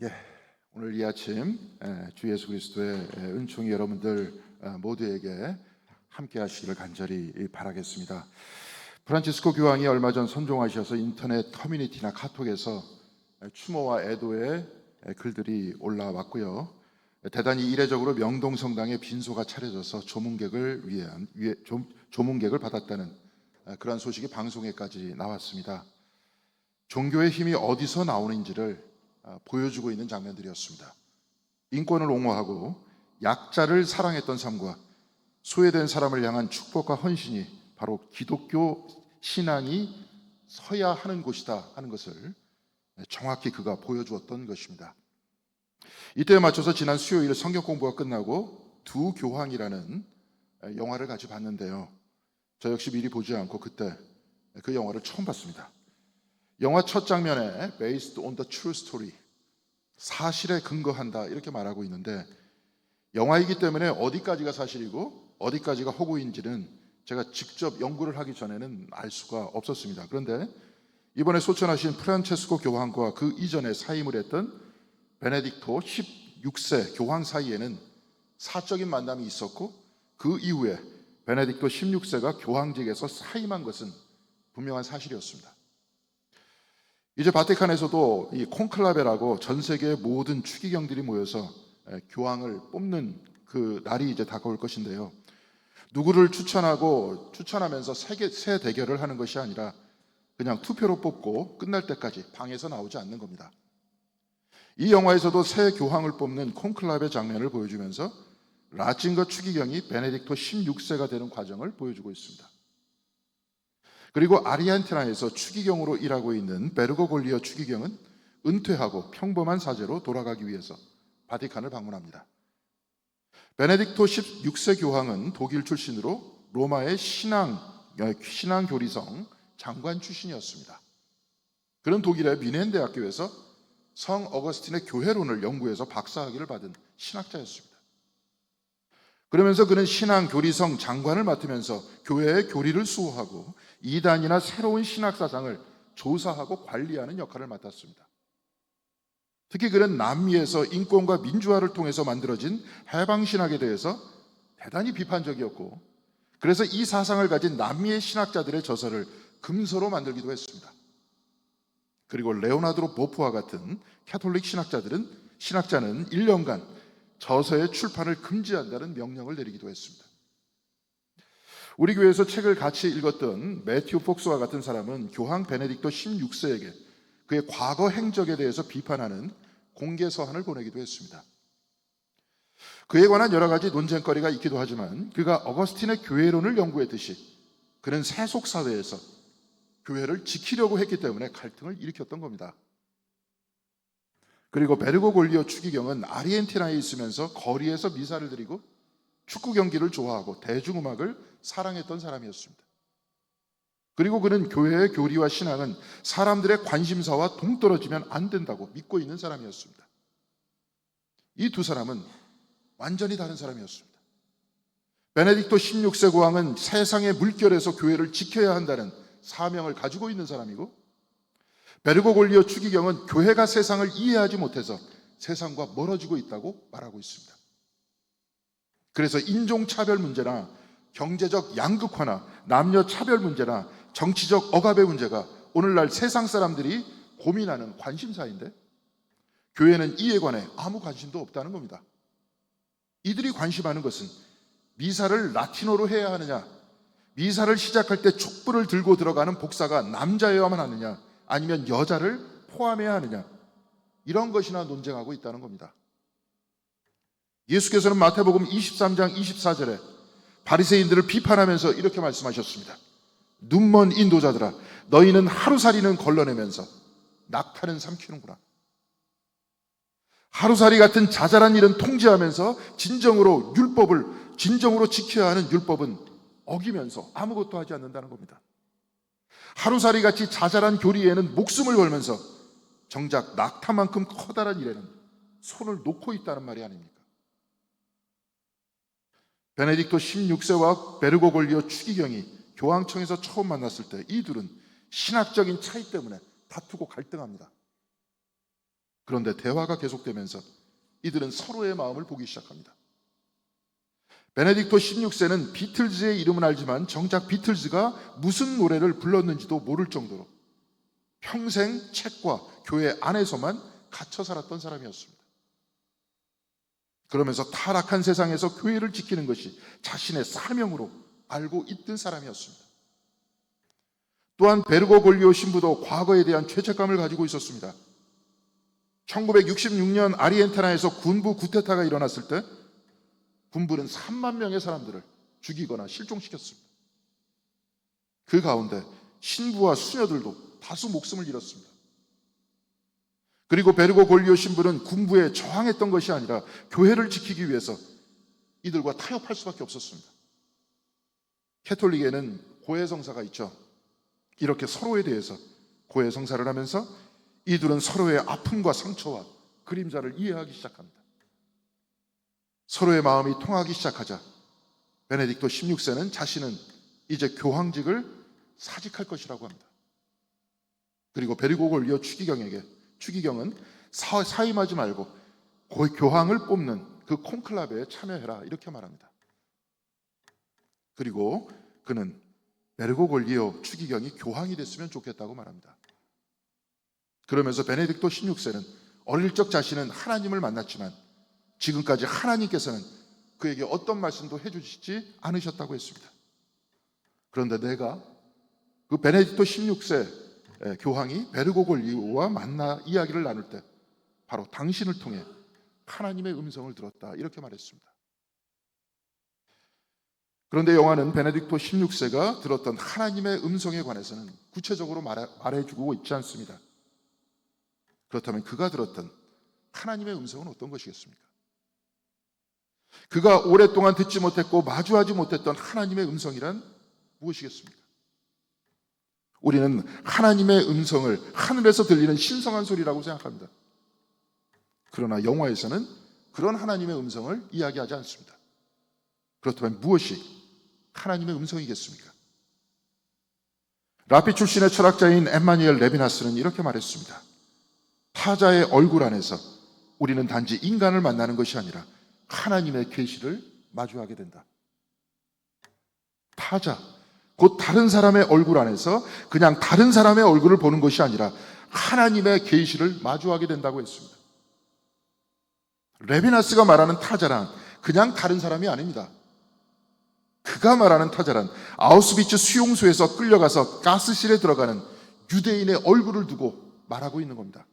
예, 오늘 이 아침 주 예수 그리스도의 은총이 여러분들 모두에게 함께 하시기를 간절히 바라겠습니다. 프란치스코 교황이 얼마 전 선종하셔서 인터넷 커뮤니티나 카톡에서 추모와 애도의 글들이 올라왔고요. 대단히 이례적으로 명동성당에 빈소가 차려져서 조문객을 받았다는 그런 소식이 방송에까지 나왔습니다. 종교의 힘이 어디서 나오는지를 보여주고 있는 장면들이었습니다. 인권을 옹호하고 약자를 사랑했던 삶과 소외된 사람을 향한 축복과 헌신이 바로 기독교 신앙이 서야 하는 곳이다 하는 것을 정확히 그가 보여주었던 것입니다. 이때에 맞춰서 지난 수요일 성경 공부가 끝나고 두 교황이라는 영화를 같이 봤는데요. 저 역시 미리 보지 않고 그때 그 영화를 처음 봤습니다. 영화 첫 장면에 Based on the true story, 사실에 근거한다 이렇게 말하고 있는데, 영화이기 때문에 어디까지가 사실이고 어디까지가 허구인지는 제가 직접 연구를 하기 전에는 알 수가 없었습니다. 그런데 이번에 소천하신 프란체스코 교황과 그 이전에 사임을 했던 베네딕토 16세 교황 사이에는 사적인 만남이 있었고, 그 이후에 베네딕토 16세가 교황직에서 사임한 것은 분명한 사실이었습니다. 이제 바티칸에서도 이 콘클라베라고 전 세계의 모든 추기경들이 모여서 교황을 뽑는 그 날이 이제 다가올 것인데요. 누구를 추천하면서 새 대결을 하는 것이 아니라 그냥 투표로 뽑고 끝날 때까지 방에서 나오지 않는 겁니다. 이 영화에서도 새 교황을 뽑는 콘클라베 장면을 보여주면서 라틴과 추기경이 베네딕토 16세가 되는 과정을 보여주고 있습니다. 그리고 아르헨티나에서 추기경으로 일하고 있는 베르고골리오 추기경은 은퇴하고 평범한 사제로 돌아가기 위해서 바티칸을 방문합니다. 베네딕토 16세 교황은 독일 출신으로 로마의 신앙교리성 장관 출신이었습니다. 그는 독일의 미넨 대학교에서 성 어거스틴의 교회론을 연구해서 박사학위를 받은 신학자였습니다. 그러면서 그는 신앙교리성 장관을 맡으면서 교회의 교리를 수호하고 이단이나 새로운 신학사상을 조사하고 관리하는 역할을 맡았습니다. 특히 그는 남미에서 인권과 민주화를 통해서 만들어진 해방신학에 대해서 대단히 비판적이었고, 그래서 이 사상을 가진 남미의 신학자들의 저서를 금서로 만들기도 했습니다. 그리고 레오나르도 보프와 같은 캐톨릭 신학자는 1년간 저서의 출판을 금지한다는 명령을 내리기도 했습니다. 우리 교회에서 책을 같이 읽었던 매튜 폭스와 같은 사람은 교황 베네딕토 16세에게 그의 과거 행적에 대해서 비판하는 공개 서한을 보내기도 했습니다. 그에 관한 여러 가지 논쟁거리가 있기도 하지만 그가 어거스틴의 교회론을 연구했듯이 그는 세속사회에서 교회를 지키려고 했기 때문에 갈등을 일으켰던 겁니다. 그리고 베르고골리오 추기경은 아르헨티나에 있으면서 거리에서 미사를 드리고 축구 경기를 좋아하고 대중음악을 사랑했던 사람이었습니다. 그리고 그는 교회의 교리와 신앙은 사람들의 관심사와 동떨어지면 안 된다고 믿고 있는 사람이었습니다. 이 두 사람은 완전히 다른 사람이었습니다. 베네딕토 16세 교황은 세상의 물결에서 교회를 지켜야 한다는 사명을 가지고 있는 사람이고, 베르고골리오 추기경은 교회가 세상을 이해하지 못해서 세상과 멀어지고 있다고 말하고 있습니다. 그래서 인종차별 문제나 경제적 양극화나 남녀 차별 문제나 정치적 억압의 문제가 오늘날 세상 사람들이 고민하는 관심사인데, 교회는 이에 관해 아무 관심도 없다는 겁니다. 이들이 관심하는 것은 미사를 라틴어로 해야 하느냐, 미사를 시작할 때 촛불을 들고 들어가는 복사가 남자여야만 하느냐, 아니면 여자를 포함해야 하느냐, 이런 것이나 논쟁하고 있다는 겁니다. 예수께서는 마태복음 23장 24절에 바리새인들을 비판하면서 이렇게 말씀하셨습니다. 눈먼 인도자들아, 너희는 하루살이는 걸러내면서 낙타는 삼키는구나. 하루살이 같은 자잘한 일은 통제하면서 진정으로 지켜야 하는 율법은 어기면서 아무것도 하지 않는다는 겁니다. 하루살이 같이 자잘한 교리에는 목숨을 걸면서 정작 낙타만큼 커다란 일에는 손을 놓고 있다는 말이 아닙니까? 베네딕토 16세와 베르고골리오 추기경이 교황청에서 처음 만났을 때 이 둘은 신학적인 차이 때문에 다투고 갈등합니다. 그런데 대화가 계속되면서 이들은 서로의 마음을 보기 시작합니다. 베네딕토 16세는 비틀즈의 이름은 알지만 정작 비틀즈가 무슨 노래를 불렀는지도 모를 정도로 평생 책과 교회 안에서만 갇혀 살았던 사람이었습니다. 그러면서 타락한 세상에서 교회를 지키는 것이 자신의 사명으로 알고 있던 사람이었습니다. 또한 베르고 골리오 신부도 과거에 대한 죄책감을 가지고 있었습니다. 1966년 아르헨티나에서 군부 쿠데타가 일어났을 때 군부는 3만 명의 사람들을 죽이거나 실종시켰습니다. 그 가운데 신부와 수녀들도 다수 목숨을 잃었습니다. 그리고 베르고 골리오 신부는 군부에 저항했던 것이 아니라 교회를 지키기 위해서 이들과 타협할 수밖에 없었습니다. 캐톨릭에는 고해성사가 있죠. 이렇게 서로에 대해서 고해성사를 하면서 이들은 서로의 아픔과 상처와 그림자를 이해하기 시작합니다. 서로의 마음이 통하기 시작하자 베네딕토 16세는 자신은 이제 교황직을 사직할 것이라고 합니다. 그리고 베르고 골리오 추기경은 사임하지 말고 교황을 뽑는 그 콘클라베에 참여해라 이렇게 말합니다. 그리고 그는 베르고 골리오 추기경이 교황이 됐으면 좋겠다고 말합니다. 그러면서 베네딕토 16세는 어릴 적 자신은 하나님을 만났지만 지금까지 하나님께서는 그에게 어떤 말씀도 해주시지 않으셨다고 했습니다. 그런데 내가 그 베네딕토 16세 교황이 베르고 골리오와 만나 이야기를 나눌 때 바로 당신을 통해 하나님의 음성을 들었다 이렇게 말했습니다. 그런데 영화는 베네딕토 16세가 들었던 하나님의 음성에 관해서는 구체적으로 말해주고 있지 않습니다. 그렇다면 그가 들었던 하나님의 음성은 어떤 것이겠습니까? 그가 오랫동안 듣지 못했고 마주하지 못했던 하나님의 음성이란 무엇이겠습니까? 우리는 하나님의 음성을 하늘에서 들리는 신성한 소리라고 생각합니다. 그러나 영화에서는 그런 하나님의 음성을 이야기하지 않습니다. 그렇다면 무엇이 하나님의 음성이겠습니까? 라피 출신의 철학자인 엠마니엘 레비나스는 이렇게 말했습니다. 타자의 얼굴 안에서 우리는 단지 인간을 만나는 것이 아니라 하나님의 계시를 마주하게 된다. 타자, 곧 다른 사람의 얼굴 안에서 그냥 다른 사람의 얼굴을 보는 것이 아니라 하나님의 계시를 마주하게 된다고 했습니다. 레비나스가 말하는 타자란 그냥 다른 사람이 아닙니다. 그가 말하는 타자란 아우슈비츠 수용소에서 끌려가서 가스실에 들어가는 유대인의 얼굴을 두고 말하고 있는 겁니다.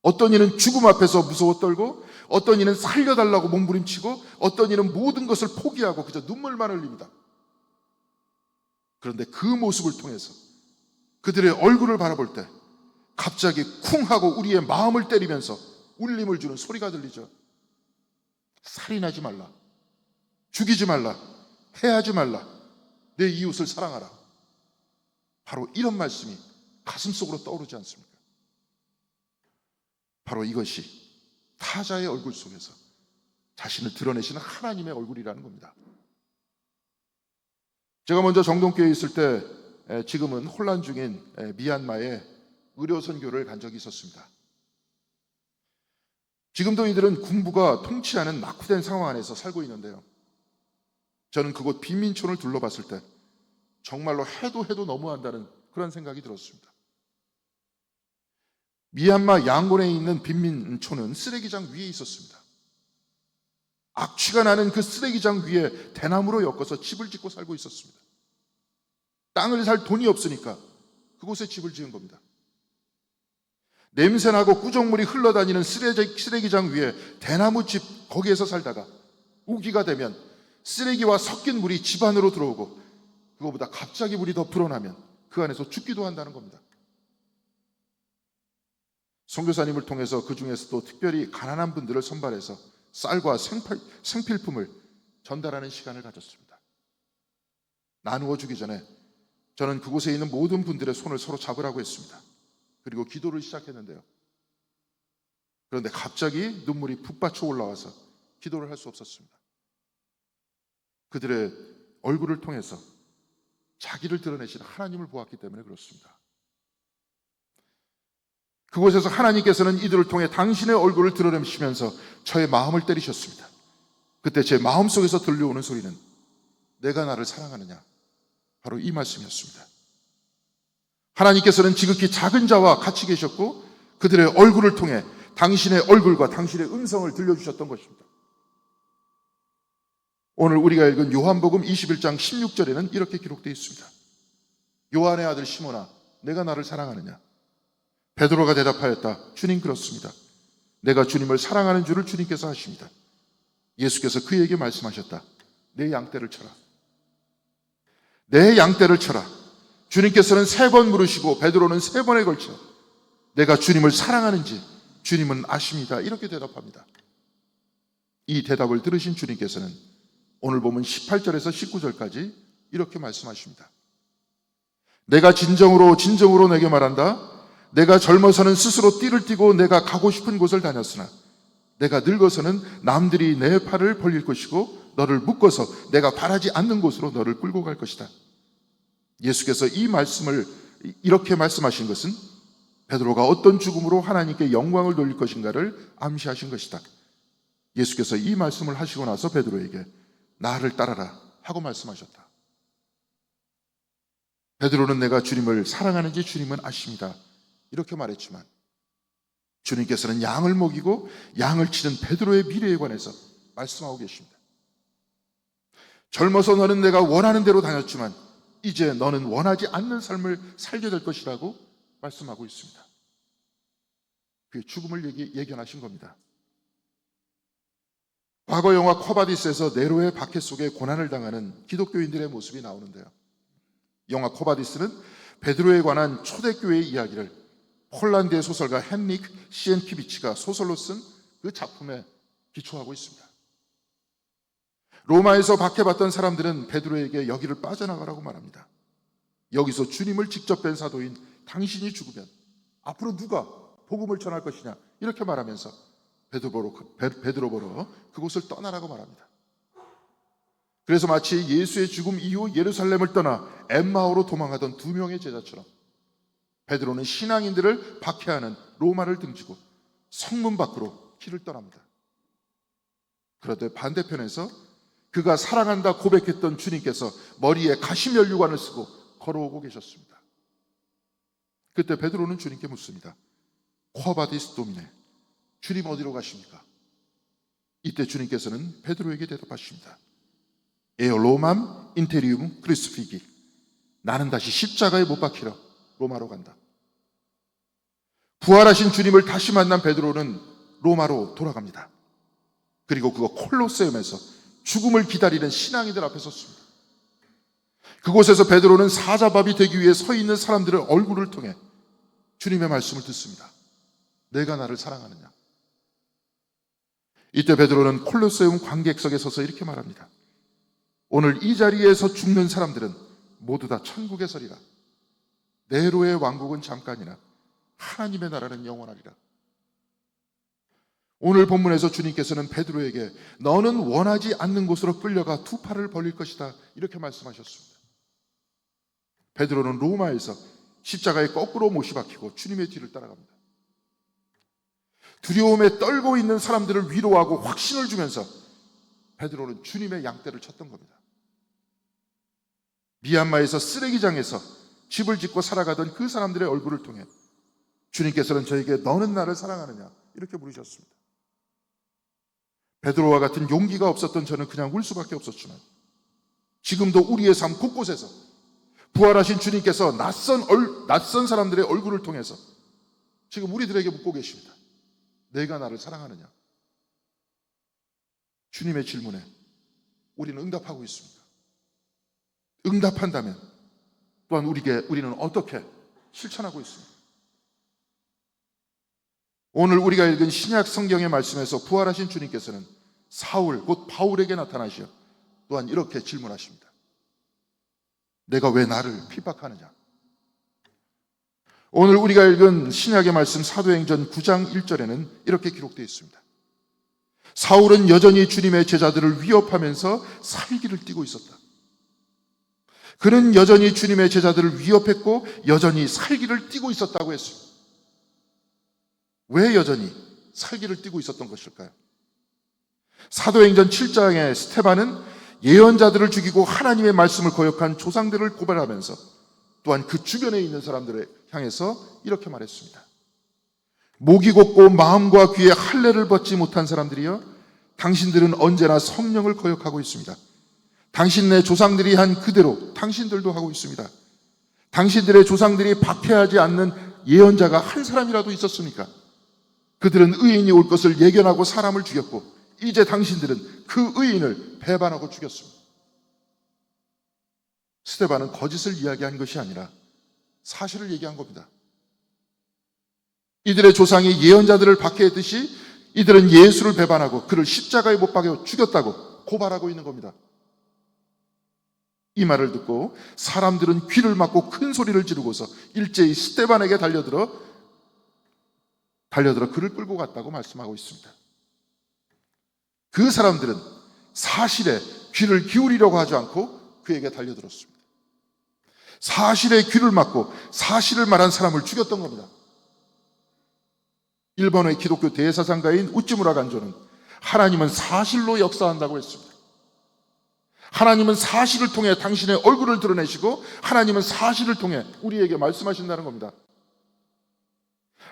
어떤 이는 죽음 앞에서 무서워 떨고 어떤 이는 살려달라고 몸부림치고 어떤 이는 모든 것을 포기하고 그저 눈물만 흘립니다. 그런데 그 모습을 통해서 그들의 얼굴을 바라볼 때 갑자기 쿵 하고 우리의 마음을 때리면서 울림을 주는 소리가 들리죠. 살인하지 말라, 죽이지 말라, 해하지 말라, 내 이웃을 사랑하라. 바로 이런 말씀이 가슴속으로 떠오르지 않습니까? 바로 이것이 타자의 얼굴 속에서 자신을 드러내시는 하나님의 얼굴이라는 겁니다. 제가 먼저 정동교회에 있을 때 지금은 혼란 중인 미얀마에 의료 선교를 간 적이 있었습니다. 지금도 이들은 군부가 통치하는 낙후된 상황 안에서 살고 있는데요. 저는 그곳 빈민촌을 둘러봤을 때 정말로 해도 너무한다는 그런 생각이 들었습니다. 미얀마 양곤에 있는 빈민촌은 쓰레기장 위에 있었습니다. 악취가 나는 그 쓰레기장 위에 대나무로 엮어서 집을 짓고 살고 있었습니다. 땅을 살 돈이 없으니까 그곳에 집을 지은 겁니다. 냄새나고 구정물이 흘러다니는 쓰레기장 위에 대나무 집 거기에서 살다가 우기가 되면 쓰레기와 섞인 물이 집 안으로 들어오고 그거보다 갑자기 물이 더 불어나면 그 안에서 죽기도 한다는 겁니다. 선교사님을 통해서 그 중에서도 특별히 가난한 분들을 선발해서 쌀과 생필품을 전달하는 시간을 가졌습니다. 나누어 주기 전에 저는 그곳에 있는 모든 분들의 손을 서로 잡으라고 했습니다. 그리고 기도를 시작했는데요. 그런데 갑자기 눈물이 북받쳐 올라와서 기도를 할 수 없었습니다. 그들의 얼굴을 통해서 자기를 드러내신 하나님을 보았기 때문에 그렇습니다. 그곳에서 하나님께서는 이들을 통해 당신의 얼굴을 드러내시면서 저의 마음을 때리셨습니다. 그때 제 마음속에서 들려오는 소리는 내가 나를 사랑하느냐, 바로 이 말씀이었습니다. 하나님께서는 지극히 작은 자와 같이 계셨고 그들의 얼굴을 통해 당신의 얼굴과 당신의 음성을 들려주셨던 것입니다. 오늘 우리가 읽은 요한복음 21장 16절에는 이렇게 기록되어 있습니다. 요한의 아들 시몬아, 내가 나를 사랑하느냐? 베드로가 대답하였다. 주님, 그렇습니다. 내가 주님을 사랑하는 줄을 주님께서 아십니다. 예수께서 그에게 말씀하셨다. 내 양떼를 쳐라. 내 양떼를 쳐라. 주님께서는 3번 물으시고 베드로는 3번에 걸쳐 내가 주님을 사랑하는지 주님은 아십니다. 이렇게 대답합니다. 이 대답을 들으신 주님께서는 오늘 보면 18절에서 19절까지 이렇게 말씀하십니다. 내가 진정으로 내게 말한다. 내가 젊어서는 스스로 띠를 띠고 내가 가고 싶은 곳을 다녔으나 내가 늙어서는 남들이 내 팔을 벌릴 것이고 너를 묶어서 내가 바라지 않는 곳으로 너를 끌고 갈 것이다. 예수께서 이 말씀을 이렇게 말씀하신 것은 베드로가 어떤 죽음으로 하나님께 영광을 돌릴 것인가를 암시하신 것이다. 예수께서 이 말씀을 하시고 나서 베드로에게 나를 따라라 하고 말씀하셨다. 베드로는 내가 주님을 사랑하는지 주님은 아십니다. 이렇게 말했지만 주님께서는 양을 먹이고 양을 치는 베드로의 미래에 관해서 말씀하고 계십니다. 젊어서 너는 내가 원하는 대로 다녔지만 이제 너는 원하지 않는 삶을 살게 될 것이라고 말씀하고 있습니다. 그의 죽음을 예견하신 겁니다. 과거 영화 코바디스에서 네로의 박해 속에 고난을 당하는 기독교인들의 모습이 나오는데요. 영화 코바디스는 베드로에 관한 초대교회의 이야기를 폴란드의 소설가 헨릭 시엔키비치가 소설로 쓴 그 작품에 기초하고 있습니다. 로마에서 박해받던 사람들은 베드로에게 여기를 빠져나가라고 말합니다. 여기서 주님을 직접 뵌 사도인 당신이 죽으면 앞으로 누가 복음을 전할 것이냐 이렇게 말하면서 베드로 보러 그곳을 떠나라고 말합니다. 그래서 마치 예수의 죽음 이후 예루살렘을 떠나 엠마오로 도망하던 2명의 제자처럼 베드로는 신앙인들을 박해하는 로마를 등지고 성문 밖으로 길을 떠납니다. 그런데 반대편에서 그가 사랑한다 고백했던 주님께서 머리에 가시면류관을 쓰고 걸어오고 계셨습니다. 그때 베드로는 주님께 묻습니다. 쿼바디스 도미네, 주님 어디로 가십니까? 이때 주님께서는 베드로에게 대답하십니다. 에오 로맘 인테리움 크리스피기, 나는 다시 십자가에 못 박히러 로마로 간다. 부활하신 주님을 다시 만난 베드로는 로마로 돌아갑니다. 그리고 그가 콜로세움에서 죽음을 기다리는 신앙인들 앞에 섰습니다. 그곳에서 베드로는 사자밥이 되기 위해 서 있는 사람들의 얼굴을 통해 주님의 말씀을 듣습니다. 내가 나를 사랑하느냐? 이때 베드로는 콜로세움 관객석에 서서 이렇게 말합니다. 오늘 이 자리에서 죽는 사람들은 모두 다 천국에 서리라. 네로의 왕국은 잠깐이나 하나님의 나라는 영원하리라. 오늘 본문에서 주님께서는 베드로에게 너는 원하지 않는 곳으로 끌려가 2팔을 벌릴 것이다 이렇게 말씀하셨습니다. 베드로는 로마에서 십자가에 거꾸로 못이 박히고 주님의 뒤를 따라갑니다. 두려움에 떨고 있는 사람들을 위로하고 확신을 주면서 베드로는 주님의 양떼를 쳤던 겁니다. 미얀마에서 쓰레기장에서 집을 짓고 살아가던 그 사람들의 얼굴을 통해 주님께서는 저에게 너는 나를 사랑하느냐 이렇게 물으셨습니다. 베드로와 같은 용기가 없었던 저는 그냥 울 수밖에 없었지만 지금도 우리의 삶 곳곳에서 부활하신 주님께서 낯선 사람들의 얼굴을 통해서 지금 우리들에게 묻고 계십니다. 내가 나를 사랑하느냐? 주님의 질문에 우리는 응답하고 있습니다. 응답한다면 또한 우리는 어떻게 실천하고 있습니다. 오늘 우리가 읽은 신약 성경의 말씀에서 부활하신 주님께서는 사울 곧 바울에게 나타나시어 또한 이렇게 질문하십니다. 내가 왜 나를 핍박하느냐? 오늘 우리가 읽은 신약의 말씀 사도행전 9장 1절에는 이렇게 기록되어 있습니다. 사울은 여전히 주님의 제자들을 위협하면서 살기를 띠고 있었다. 그는 여전히 주님의 제자들을 위협했고 여전히 살기를 띠고 있었다고 했습니다. 왜 여전히 살기를 띠고 있었던 것일까요? 사도행전 7장의 스데반은 예언자들을 죽이고 하나님의 말씀을 거역한 조상들을 고발하면서 또한 그 주변에 있는 사람들을 향해서 이렇게 말했습니다. 목이 곧고 마음과 귀에 할례를 벗지 못한 사람들이여, 당신들은 언제나 성령을 거역하고 있습니다. 당신네 조상들이 한 그대로 당신들도 하고 있습니다. 당신들의 조상들이 박해하지 않는 예언자가 한 사람이라도 있었습니까? 그들은 의인이 올 것을 예견하고 사람을 죽였고, 이제 당신들은 그 의인을 배반하고 죽였습니다. 스데반은 거짓을 이야기한 것이 아니라 사실을 얘기한 겁니다. 이들의 조상이 예언자들을 박해했듯이 이들은 예수를 배반하고 그를 십자가에 못 박여 죽였다고 고발하고 있는 겁니다. 이 말을 듣고 사람들은 귀를 막고 큰 소리를 지르고서 일제히 스데반에게 달려들어 그를 끌고 갔다고 말씀하고 있습니다. 그 사람들은 사실에 귀를 기울이려고 하지 않고 그에게 달려들었습니다. 사실에 귀를 막고 사실을 말한 사람을 죽였던 겁니다. 일본의 기독교 대사상가인 우찌무라 간조는 하나님은 사실로 역사한다고 했습니다. 하나님은 사실을 통해 당신의 얼굴을 드러내시고 하나님은 사실을 통해 우리에게 말씀하신다는 겁니다.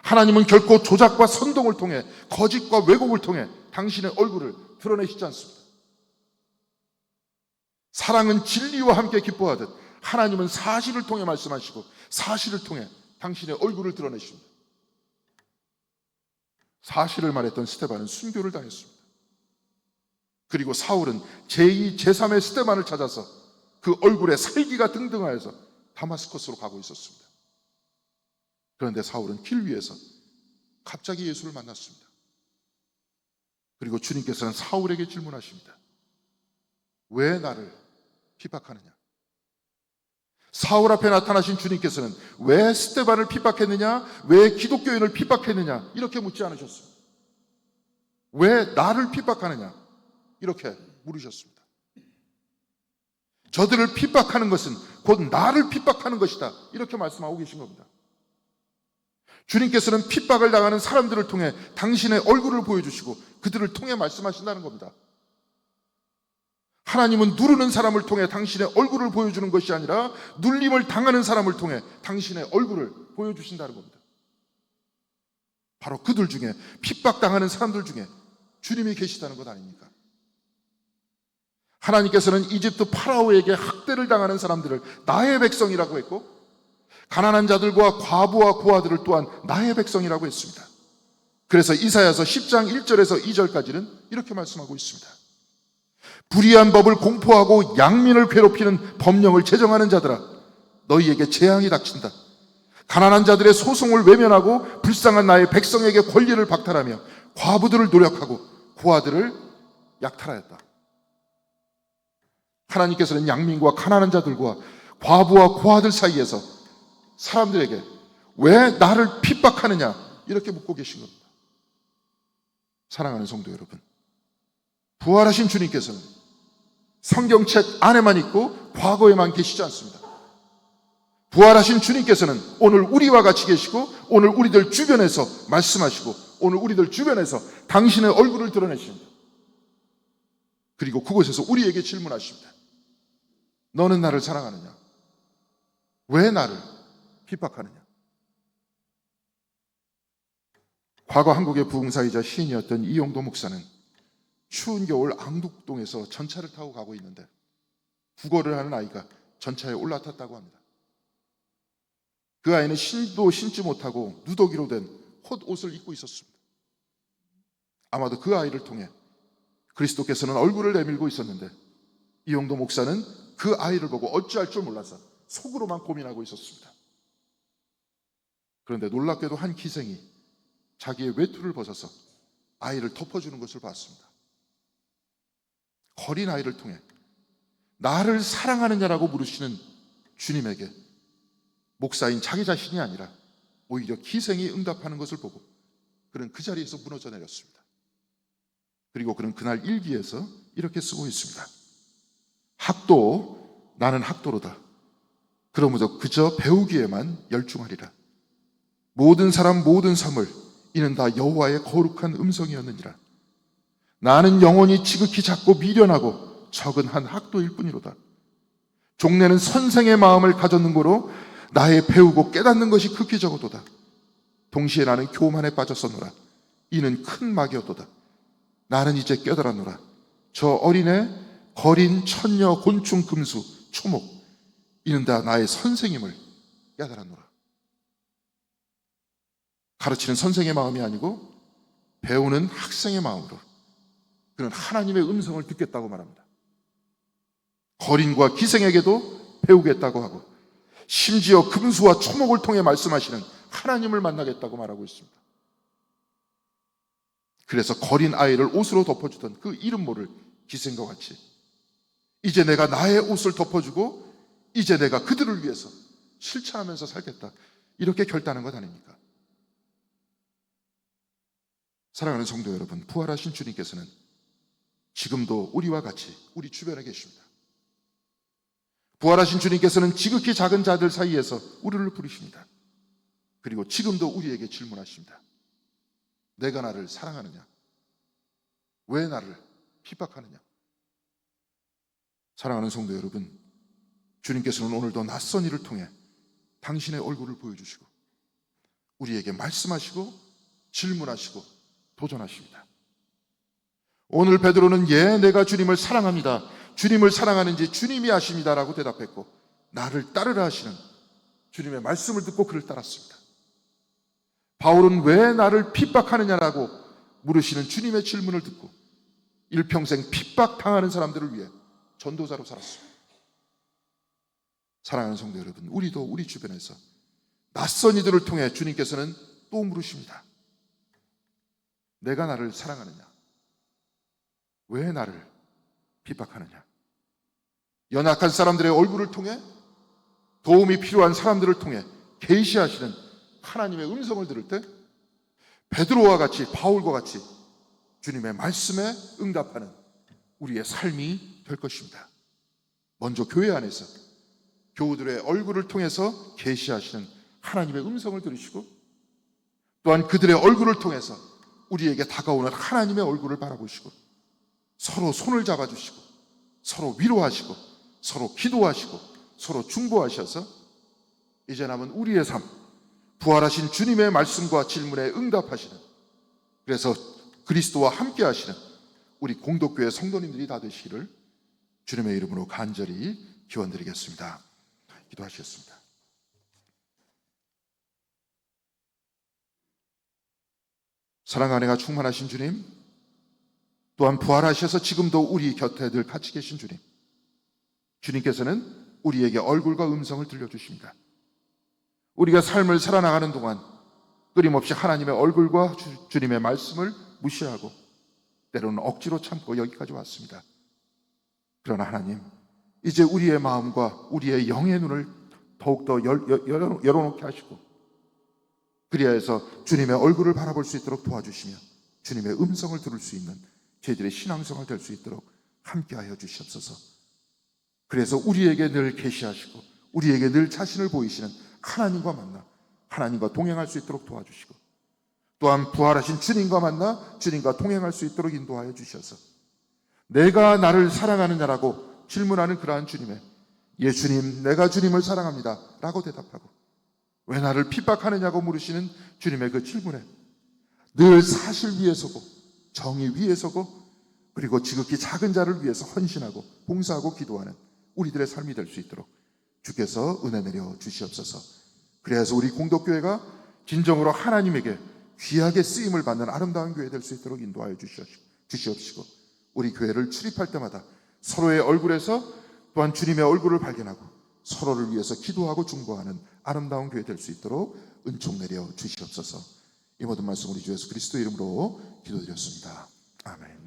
하나님은 결코 조작과 선동을 통해 거짓과 왜곡을 통해 당신의 얼굴을 드러내시지 않습니다. 사랑은 진리와 함께 기뻐하듯 하나님은 사실을 통해 말씀하시고 사실을 통해 당신의 얼굴을 드러내십니다. 사실을 말했던 스데반은 순교를 당했습니다. 그리고 사울은 제2, 제3의 스데반을 찾아서 그 얼굴에 살기가 등등하여서 다마스커스로 가고 있었습니다. 그런데 사울은 길 위에서 갑자기 예수를 만났습니다. 그리고 주님께서는 사울에게 질문하십니다. 왜 나를 핍박하느냐? 사울 앞에 나타나신 주님께서는 왜 스데반을 핍박했느냐? 왜 기독교인을 핍박했느냐? 이렇게 묻지 않으셨습니다. 왜 나를 핍박하느냐? 이렇게 물으셨습니다. 저들을 핍박하는 것은 곧 나를 핍박하는 것이다. 이렇게 말씀하고 계신 겁니다. 주님께서는 핍박을 당하는 사람들을 통해 당신의 얼굴을 보여주시고 그들을 통해 말씀하신다는 겁니다. 하나님은 누르는 사람을 통해 당신의 얼굴을 보여주는 것이 아니라 눌림을 당하는 사람을 통해 당신의 얼굴을 보여주신다는 겁니다. 바로 그들 중에, 핍박당하는 사람들 중에 주님이 계시다는 것 아닙니까? 하나님께서는 이집트 파라오에게 학대를 당하는 사람들을 나의 백성이라고 했고, 가난한 자들과 과부와 고아들을 또한 나의 백성이라고 했습니다. 그래서 이사야서 10장 1절에서 2절까지는 이렇게 말씀하고 있습니다. 불의한 법을 공포하고 양민을 괴롭히는 법령을 제정하는 자들아, 너희에게 재앙이 닥친다. 가난한 자들의 소송을 외면하고 불쌍한 나의 백성에게 권리를 박탈하며 과부들을 노력하고 고아들을 약탈하였다. 하나님께서는 양민과 가난한 자들과 과부와 고아들 사이에서 사람들에게 왜 나를 핍박하느냐 이렇게 묻고 계신 겁니다. 사랑하는 성도 여러분, 부활하신 주님께서는 성경책 안에만 있고 과거에만 계시지 않습니다. 부활하신 주님께서는 오늘 우리와 같이 계시고 오늘 우리들 주변에서 말씀하시고 오늘 우리들 주변에서 당신의 얼굴을 드러내십니다. 그리고 그곳에서 우리에게 질문하십니다. 너는 나를 사랑하느냐? 왜 나를 핍박하느냐? 과거 한국의 부흥사이자 시인이었던 이용도 목사는 추운 겨울 앙독동에서 전차를 타고 가고 있는데 구걸을 하는 아이가 전차에 올라탔다고 합니다. 그 아이는 신도 신지 못하고 누더기로 된 헛옷을 입고 있었습니다. 아마도 그 아이를 통해 그리스도께서는 얼굴을 내밀고 있었는데 이용도 목사는 그 아이를 보고 어찌할 줄 몰라서 속으로만 고민하고 있었습니다. 그런데 놀랍게도 한 기생이 자기의 외투를 벗어서 아이를 덮어주는 것을 봤습니다. 거린 아이를 통해 나를 사랑하느냐라고 물으시는 주님에게 목사인 자기 자신이 아니라 오히려 기생이 응답하는 것을 보고 그는 그 자리에서 무너져 내렸습니다. 그리고 그는 그날 일기에서 이렇게 쓰고 있습니다. 학도, 나는 학도로다. 그러므로 그저 배우기에만 열중하리라. 모든 사람 모든 삶을 이는 다 여호와의 거룩한 음성이었느니라. 나는 영혼이 지극히 작고 미련하고 적은 한 학도일 뿐이로다. 종래는 선생의 마음을 가졌는 고로 나의 배우고 깨닫는 것이 극히 적어도다. 동시에 나는 교만에 빠졌었노라. 이는 큰 막이었도다. 나는 이제 깨달았노라. 저 어린애, 거린, 천녀, 곤충, 금수, 초목, 이는 다 나의 선생임을 깨달았노라. 가르치는 선생의 마음이 아니고 배우는 학생의 마음으로 그는 하나님의 음성을 듣겠다고 말합니다. 거린과 기생에게도 배우겠다고 하고, 심지어 금수와 초목을 통해 말씀하시는 하나님을 만나겠다고 말하고 있습니다. 그래서 거린 아이를 옷으로 덮어주던 그 이름 모를 기생과 같이 이제 내가 나의 옷을 덮어주고 이제 내가 그들을 위해서 실천하면서 살겠다, 이렇게 결단한 것 아닙니까? 사랑하는 성도 여러분, 부활하신 주님께서는 지금도 우리와 같이 우리 주변에 계십니다. 부활하신 주님께서는 지극히 작은 자들 사이에서 우리를 부르십니다. 그리고 지금도 우리에게 질문하십니다. 내가 나를 사랑하느냐? 왜 나를 핍박하느냐? 사랑하는 성도 여러분, 주님께서는 오늘도 낯선 일을 통해 당신의 얼굴을 보여주시고 우리에게 말씀하시고 질문하시고 도전하십니다. 오늘 베드로는 내가 주님을 사랑합니다, 주님을 사랑하는지 주님이 아십니다 라고 대답했고, 나를 따르라 하시는 주님의 말씀을 듣고 그를 따랐습니다. 바울은 왜 나를 핍박하느냐라고 물으시는 주님의 질문을 듣고 일평생 핍박당하는 사람들을 위해 전도자로 살았습니다. 사랑하는 성도 여러분, 우리도 우리 주변에서 낯선 이들을 통해 주님께서는 또 물으십니다. 내가 나를 사랑하느냐? 왜 나를 핍박하느냐? 연약한 사람들의 얼굴을 통해, 도움이 필요한 사람들을 통해 계시하시는 하나님의 음성을 들을 때 베드로와 같이, 바울과 같이 주님의 말씀에 응답하는 우리의 삶이 될 것입니다. 먼저 교회 안에서 교우들의 얼굴을 통해서 계시하시는 하나님의 음성을 들으시고, 또한 그들의 얼굴을 통해서 우리에게 다가오는 하나님의 얼굴을 바라보시고 서로 손을 잡아주시고 서로 위로하시고 서로 기도하시고 서로 중보하셔서 이제 남은 우리의 삶, 부활하신 주님의 말씀과 질문에 응답하시는, 그래서 그리스도와 함께 하시는 우리 공덕교회 성도님들이 다 되시기를 주님의 이름으로 간절히 기원드리겠습니다. 기도하시겠습니다. 사랑과 은혜가 충만하신 주님, 또한 부활하셔서 지금도 우리 곁에 늘 같이 계신 주님, 주님께서는 우리에게 얼굴과 음성을 들려주십니다. 우리가 삶을 살아나가는 동안 끊임없이 하나님의 얼굴과 주님의 말씀을 무시하고 때로는 억지로 참고 여기까지 왔습니다. 그러나 하나님, 이제 우리의 마음과 우리의 영의 눈을 더욱더 열어놓게 하시고 그리하여서 주님의 얼굴을 바라볼 수 있도록 도와주시며 주님의 음성을 들을 수 있는 저희들의 신앙생활 될 수 있도록 함께하여 주시옵소서. 그래서 우리에게 늘 계시하시고 우리에게 늘 자신을 보이시는 하나님과 만나 하나님과 동행할 수 있도록 도와주시고, 또한 부활하신 주님과 만나 주님과 동행할 수 있도록 인도하여 주셔서 내가 나를 사랑하느냐라고 질문하는 그러한 주님의 주님, 내가 주님을 사랑합니다 라고 대답하고, 왜 나를 핍박하느냐고 물으시는 주님의 그 질문에 늘 사실 위에 서고 정의 위에 서고 그리고 지극히 작은 자를 위해서 헌신하고 봉사하고 기도하는 우리들의 삶이 될 수 있도록 주께서 은혜 내려 주시옵소서. 그래서 우리 공덕교회가 진정으로 하나님에게 귀하게 쓰임을 받는 아름다운 교회 될 수 있도록 인도하여 주시옵시고, 우리 교회를 출입할 때마다 서로의 얼굴에서 또한 주님의 얼굴을 발견하고 서로를 위해서 기도하고 중보하는 아름다운 교회 될 수 있도록 은총 내려 주시옵소서. 이 모든 말씀 우리 주 예수 그리스도 이름으로 기도드렸습니다. 아멘.